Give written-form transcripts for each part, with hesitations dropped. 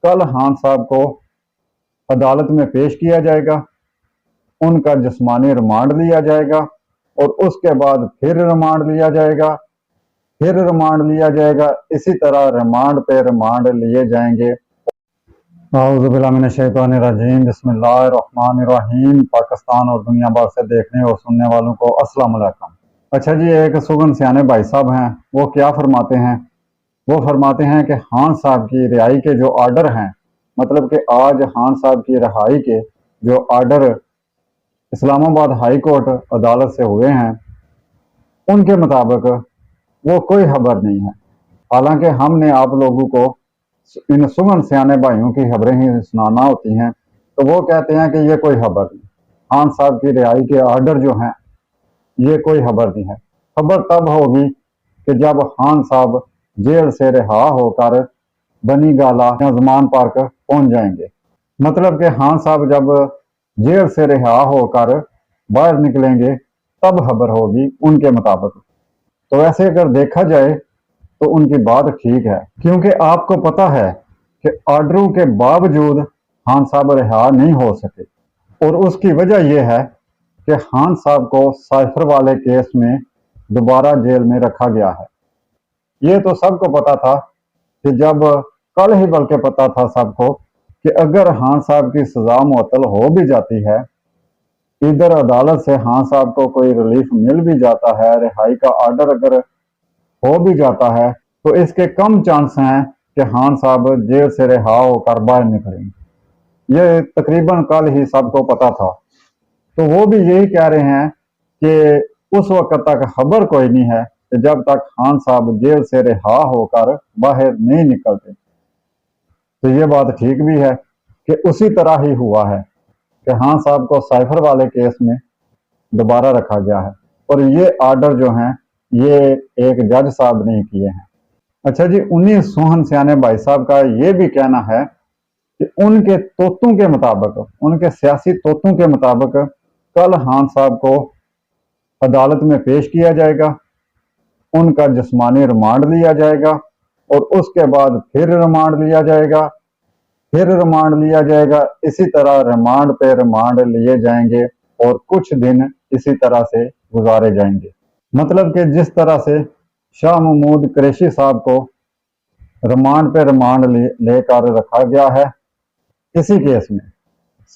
कल खान साहब को अदालत में पेश किया जाएगा, उनका जिस्मानी रिमांड लिया जाएगा और उसके बाद फिर रिमांड लिया जाएगा, फिर रिमांड लिया जाएगा। इसी तरह रिमांड पे रिमांड लिए जाएंगे। औज़ु बिल्लाहि मिनश शैतानिर रजीम, बिस्मिल्लाहिर रहमानिर रहीम। पाकिस्तान और दुनिया भर से देखने और सुनने वालों को अस्सलाम वालेकुम। अच्छा जी, एक सुगन सियाने भाई साहब हैं, वो क्या फरमाते हैं? वो फरमाते हैं कि खान साहब की रिहाई के जो आर्डर हैं, मतलब कि आज खान साहब की रिहाई के जो आर्डर इस्लामाबाद हाई कोर्ट अदालत से हुए हैं, उनके मुताबिक वो कोई खबर नहीं है। हालांकि हमने आप लोगों को इन सुगन सियाने भाइयों की खबरें ही सुनाना होती हैं, तो वो कहते हैं कि ये कोई खबर नहीं, खान साहब की रिहाई के आर्डर जो हैं ये कोई खबर नहीं है। खबर तब होगी कि जब खान साहब जेल से रिहा होकर बनी गाला या जमान पार्क पहुंच जाएंगे। मतलब कि खान साहब जब जेल से रिहा होकर बाहर निकलेंगे तब खबर होगी उनके मुताबिक। तो वैसे अगर देखा जाए तो उनकी बात ठीक है, क्योंकि आपको पता है कि ऑर्डरों के बावजूद खान साहब रिहा नहीं हो सके, और उसकी वजह यह है कि खान साहब को साइफर वाले केस में दोबारा जेल में रखा गया है। ये तो सबको पता था कि जब कल ही बल्कि पता था सबको कि अगर खान साहब की सजा मुअत्तल हो भी जाती है, इधर अदालत से खान साहब को कोई रिलीफ मिल भी जाता है, रिहाई का आर्डर अगर हो भी जाता है, तो इसके कम चांस हैं कि खान साहब जेल से रिहा होकर बाहर निकलेंगे। ये तकरीबन कल ही सबको पता था। तो वो भी यही कह रहे हैं कि उस वक्त तक खबर कोई नहीं है कि जब तक खान साहब जेल से रिहा होकर बाहर नहीं निकलते। तो ये बात ठीक भी है कि उसी तरह ही हुआ है कि खान साहब को साइफर वाले केस में दोबारा रखा गया है, और ये आर्डर जो हैं ये एक जज साहब ने किए हैं। अच्छा जी, उन्हीं सुगन सियाने भाई साहब का ये भी कहना है कि उनके तोतों के मुताबिक, उनके सियासी तोतों के मुताबिक कल खान साहब को अदालत में पेश किया जाएगा, उनका जिस्मानी रिमांड लिया जाएगा और उसके बाद फिर रिमांड लिया जाएगा, फिर रिमांड लिया जाएगा। इसी तरह रिमांड पे रिमांड लिए जाएंगे और कुछ दिन इसी तरह से गुजारे जाएंगे। मतलब कि जिस तरह से शाह महमूद कुरैशी साहब को रिमांड पे रिमांड लेकर रखा गया है, इसी केस में,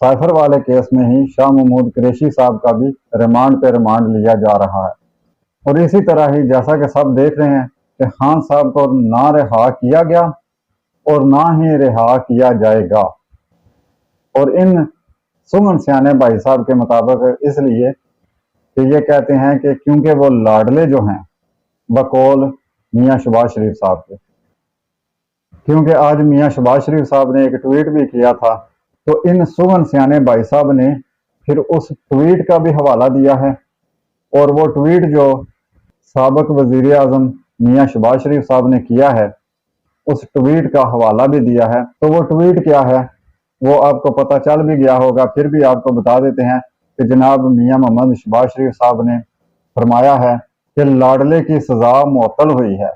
साइफर वाले केस में ही शाह महमूद कुरैशी साहब का भी रिमांड पे रिमांड लिया जा रहा है। और इसी तरह ही जैसा कि सब देख रहे हैं कि खान साहब को ना रिहा किया गया और ना ही रिहा किया जाएगा। और इन सुगन सियाने भाई साहब के मुताबिक इसलिए कि ये कहते हैं कि क्योंकि वो लाडले जो हैं बकौल मियाँ शहबाज शरीफ साहब के, क्योंकि आज मियाँ शहबाज शरीफ साहब ने एक ट्वीट भी किया था, तो इन सुगन सियाने भाई साहब ने फिर उस ट्वीट का भी हवाला दिया है। और वो ट्वीट जो साबिक वजीर आजम मियाँ शहबाज शरीफ साहब ने किया है, उस ट्वीट का हवाला भी दिया है। तो वो ट्वीट क्या है वो आपको पता चल भी गया होगा, फिर भी आपको बता देते हैं कि जनाब मियाँ मोहम्मद शहबाज शरीफ साहब ने फरमाया है कि लाडले की सजा मुअत्तल हुई है,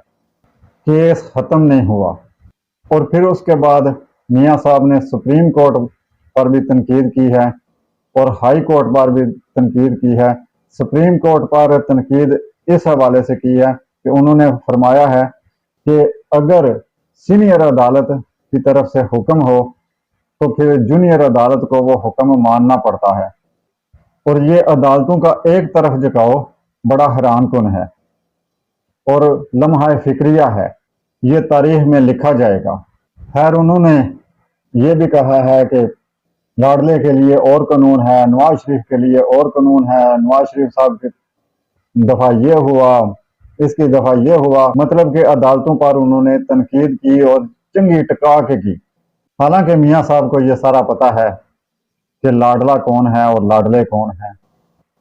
केस ख़त्म नहीं हुआ। और फिर उसके बाद मियाँ साहब ने सुप्रीम कोर्ट पर भी तनकीद की है और हाई कोर्ट पर भी तनकीद की है। सुप्रीम कोर्ट पर तनकीद इस हवाले से की है कि उन्होंने फरमाया है कि अगर सीनियर अदालत की तरफ से हुक्म हो तो फिर जूनियर अदालत को वो हुक्म मानना पड़ता है। और ये अदालतों का एक तरफ झुकाव बड़ा हैरान कुन है और लम्हा फिक्रिया है, ये तारीख में लिखा जाएगा। खैर, उन्होंने ये भी कहा है कि लाडले के लिए और कानून है, नवाज शरीफ के लिए और कानून है, नवाज शरीफ साहब की दफा ये हुआ, इसकी दफा ये हुआ। मतलब कि अदालतों पर उन्होंने तनकीद की और चंगी टका के की। हालांकि मियाँ साहब को ये सारा पता है कि लाडला कौन है और लाडले कौन है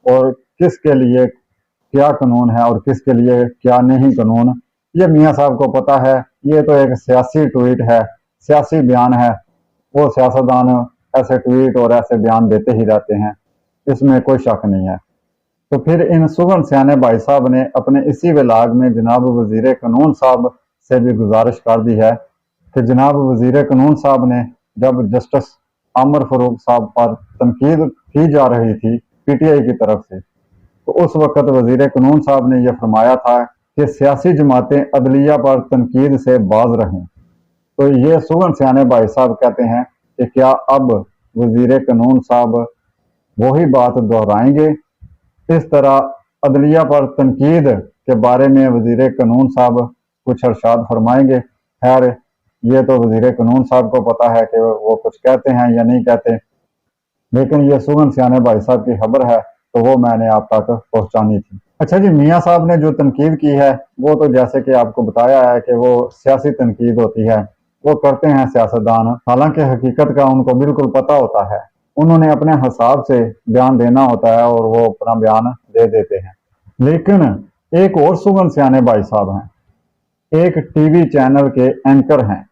और किसके लिए क्या कानून है और किसके लिए क्या नहीं कानून, ये मियाँ साहब को पता है। ये तो एक सियासी ट्वीट है, सियासी बयान है। वो सियासतदान ऐसे ट्वीट और ऐसे बयान देते ही रहते हैं, इसमें कोई शक नहीं है। तो फिर इन सुगन सियाने भाई साहब ने अपने इसी व्लॉग में जनाब वजीर कानून साहब से भी गुजारिश कर दी है کہ जनाब वजीर कानून साहब ने जब जस्टिस आमिर फारूक साहब पर तनकीद की जा रही थी पीटीआई की तरफ से, तो उस वक्त वजीर कानून साहब ने यह फरमाया था कि सियासी जमातें अदलिया पर तनकीद से बाज रहें। तो ये सुगन सियाने भाई साहब कहते हैं कि क्या अब वजीर कानून साहब वही बात दोहराएंगे? इस तरह अदलिया पर तनकीद के बारे में वजीर कानून साहब कुछ इरशाद फरमाएंगे। खैर ये तो वजीर कानून साहब को पता है कि वो कुछ कहते हैं या नहीं कहते, लेकिन ये सुगन सियाने भाई साहब की खबर है तो वो मैंने आप तक पहुंचानी थी। अच्छा जी, मियाँ साहब ने जो तनकीद की है वो तो जैसे कि आपको बताया है कि वो सियासी तनकीद होती है, वो करते हैं सियासतदान, हालांकि हकीकत का उनको बिल्कुल पता होता है। उन्होंने अपने हिसाब से बयान देना होता है और वो अपना बयान दे देते हैं। लेकिन एक और सुगन सियाने भाई साहब हैं, एक टीवी चैनल के एंकर हैं।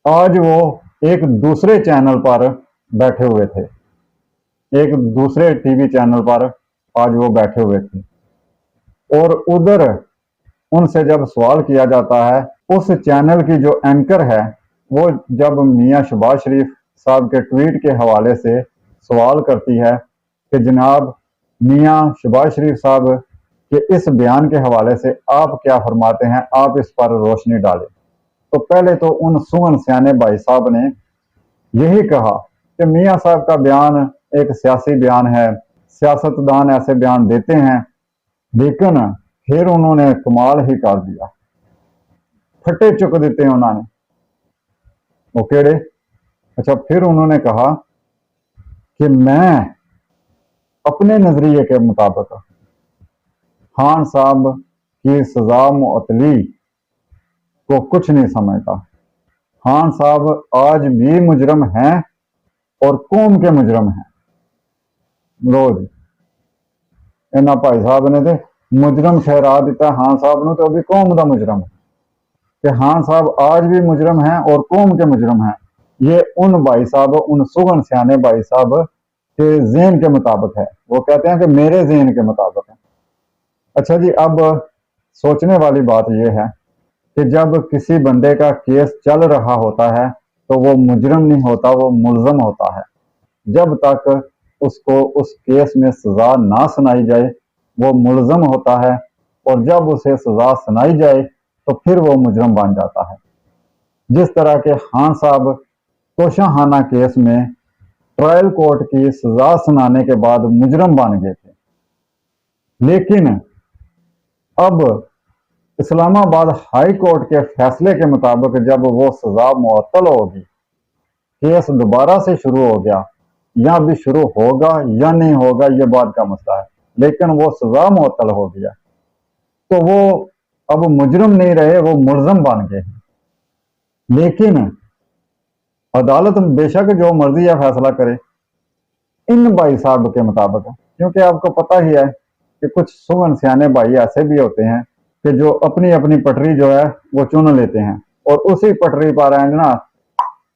आज वो एक दूसरे चैनल पर बैठे हुए थे, एक दूसरे टीवी चैनल पर आज वो बैठे हुए थे, और उधर उनसे जब सवाल किया जाता है, उस चैनल की जो एंकर है वो जब मियाँ शहबाज शरीफ साहब के ट्वीट के हवाले से सवाल करती है कि जनाब मियाँ शहबाज शरीफ साहब के इस बयान के हवाले से आप क्या फरमाते हैं, आप इस पर रोशनी डालें। तो पहले तो उन सुगन सियाने भाई साहब ने यही कहा कि मियाँ साहब का बयान एक सियासी बयान है, सियासतदान ऐसे बयान देते हैं, लेकिन फिर उन्होंने कमाल ही कर दिया, फटे चुक देते उन्होंने। वो केड़े? अच्छा, फिर उन्होंने कहा कि मैं अपने नजरिए के मुताबिक खान साहब की सजा मुअत्तली को कुछ नहीं समझता। खान साहब आज भी मुजरम हैं और कौम के मुजरम हैं। रोज इन्होंने भाई साहब ने तो मुजरम ठहरा दिता खान साहब ने, तो अभी कौम का मुजरम है कि खान साहब आज भी मुजरम हैं और कौम के मुजरम हैं। ये उन भाई साहब, उन सुगन सियाने भाई साहब के ज़हन के मुताबिक है। वो कहते हैं कि मेरे ज़हन के मुताबिक है। अच्छा जी, अब सोचने वाली बात यह है कि जब किसी बंदे का केस चल रहा होता है तो वो मुजरम नहीं होता, वो मुलजम होता है। जब तक उसको उस केस में सजा ना सुनाई जाए वो मुलजम होता है, और जब उसे सजा सुनाई जाए तो फिर वो मुजरम बन जाता है। जिस तरह के खान साहब तोशाखाना केस में ट्रायल कोर्ट की सजा सुनाने के बाद मुजरम बन गए थे, लेकिन अब इस्लामाबाद हाई कोर्ट के फैसले के मुताबिक जब वो सजा मुअत्तल होगी, केस दोबारा से शुरू हो गया, या अभी शुरू होगा या नहीं होगा ये बात का मसला है, लेकिन वो सजा मुअत्तल हो गया तो वो अब मुजरम नहीं रहे, वो मुलजम बन गए। लेकिन अदालत बेशक जो मर्जी है फैसला करे इन भाई साहब के मुताबिक, क्योंकि आपको पता ही है कि कुछ सुगन सियाने भाई ऐसे भी होते हैं कि जो अपनी अपनी पटरी जो है वो चुन लेते हैं और उसी पटरी पर आएंगे ना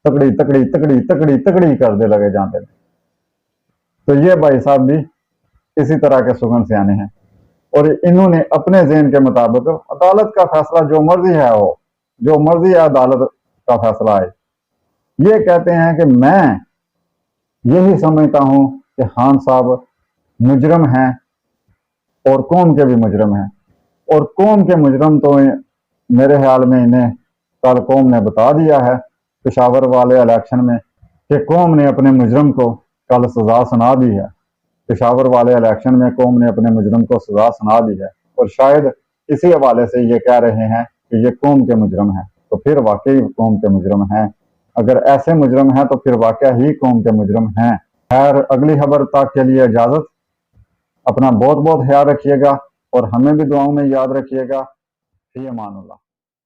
तकड़ी तकड़ी तकड़ी तकड़ी तकड़ी कर दे लगे जाते हैं। तो ये भाई साहब भी इसी तरह के सुगन सियाने हैं, और इन्होंने अपने ज़हन के मुताबिक अदालत का फैसला जो मर्जी है हो, जो मर्जी है अदालत का फैसला है, ये कहते हैं कि मैं यही समझता हूं कि खान साहब मुजरम हैं और कौम के भी मुजरम हैं, और कौम के मुजरम तो मेरे ख्याल में इन्हें कल कौम ने बता दिया है पेशावर वाले इलेक्शन में कि कौम ने अपने मुजरम को कल सजा सुना दी है। पेशावर वाले इलेक्शन में कौम ने अपने मुजरम को सजा सुना दी है, और शायद इसी हवाले से ये कह रहे हैं कि ये कौम के मुजरम हैं। तो फिर वाकई कौम के मुजरम हैं, अगर ऐसे मुजरम हैं तो फिर वाकई ही कौम के मुजरम हैं। खैर, अगली खबर तक के लिए इजाजत, अपना बहुत बहुत ख्याल रखिएगा और हमें भी दुआओं में याद रखिएगा। फी अमानुल्लाह।